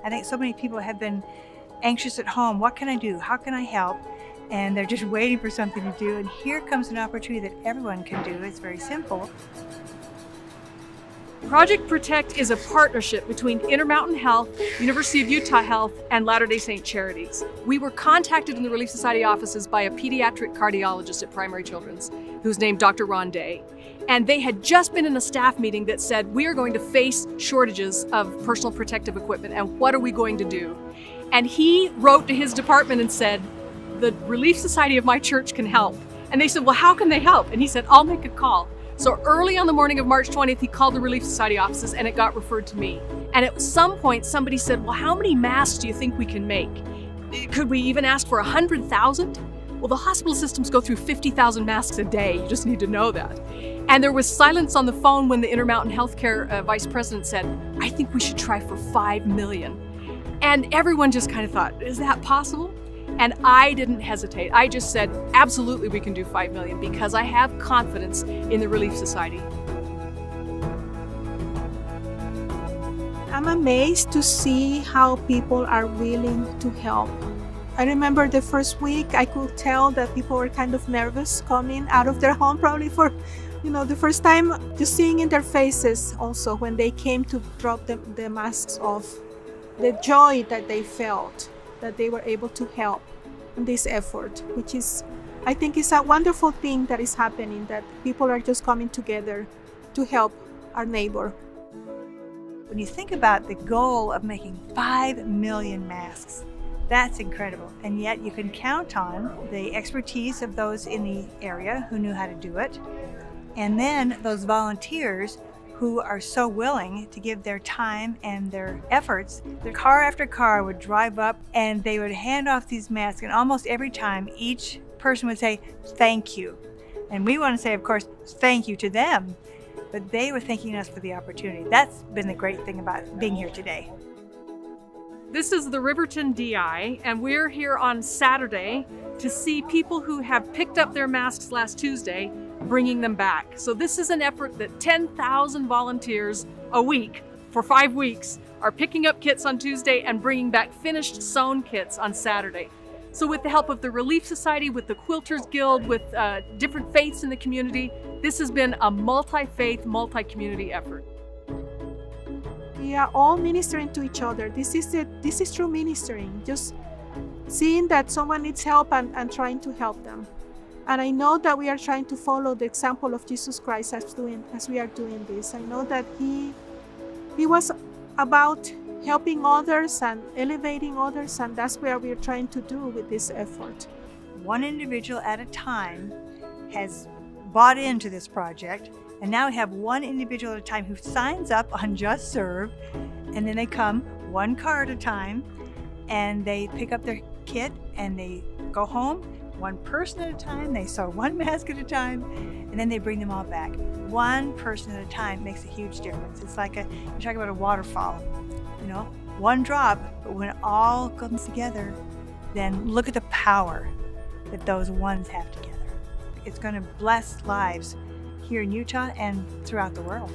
I think so many people have been anxious at home. What can I do? How can I help? And they're just waiting for something to do. And here comes an opportunity that everyone can do. It's very simple. ProjectProtect is a partnership between Intermountain Health, University of Utah Health, and Latter-day Saint Charities. We were contacted in the Relief Society offices by a pediatric cardiologist at Primary Children's, who's named Dr. Ron Day. And they had just been in a staff meeting that said, we are going to face shortages of personal protective equipment, and what are we going to do? And he wrote to his department and said, the Relief Society of my church can help. And they said, well, how can they help? And he said, I'll make a call. So early on the morning of March 20th, he called the Relief Society offices and it got referred to me. And at some point, somebody said, well, how many masks do you think we can make? Could we even ask for 100,000? Well, the hospital systems go through 50,000 masks a day. You just need to know that. And there was silence on the phone when the Intermountain Healthcare vice president said, I think we should try for 5 million. And everyone just kind of thought, is that possible? And I didn't hesitate. I just said, absolutely we can do 5 million because I have confidence in the Relief Society. I'm amazed to see how people are willing to help. I remember the first week, I could tell that people were kind of nervous coming out of their home, probably for, the first time, just seeing in their faces also when they came to drop the masks off, the joy that they felt that they were able to help in this effort, which is, I think, is a wonderful thing that is happening, that people are just coming together to help our neighbor. When you think about the goal of making 5 million masks, that's incredible. And yet you can count on the expertise of those in the area who knew how to do it. And then those volunteers who are so willing to give their time and their efforts. Their car after car would drive up and they would hand off these masks, and almost every time each person would say, thank you. And we want to say, of course, thank you to them, but they were thanking us for the opportunity. That's been the great thing about being here today. This is the Riverton DI, and we're here on Saturday to see people who have picked up their masks last Tuesday bringing them back. So this is an effort that 10,000 volunteers a week for 5 weeks are picking up kits on Tuesday and bringing back finished sewn kits on Saturday. So with the help of the Relief Society, with the Quilters Guild, with different faiths in the community, this has been a multi-faith, multi-community effort. We are all ministering to each other. This is true ministering, just seeing that someone needs help and trying to help them. And I know that we are trying to follow the example of Jesus Christ as we are doing this. I know that he was about helping others and elevating others, and that's what we are trying to do with this effort. One individual at a time has bought into this project, and now we have one individual at a time who signs up on Just Serve, and then they come one car at a time, and they pick up their kit and they go home. One person at a time, they sew one mask at a time, and then they bring them all back. One person at a time makes a huge difference. It's like you're talking about a waterfall, one drop, but when it all comes together, then look at the power that those ones have together. It's going to bless lives here in Utah and throughout the world.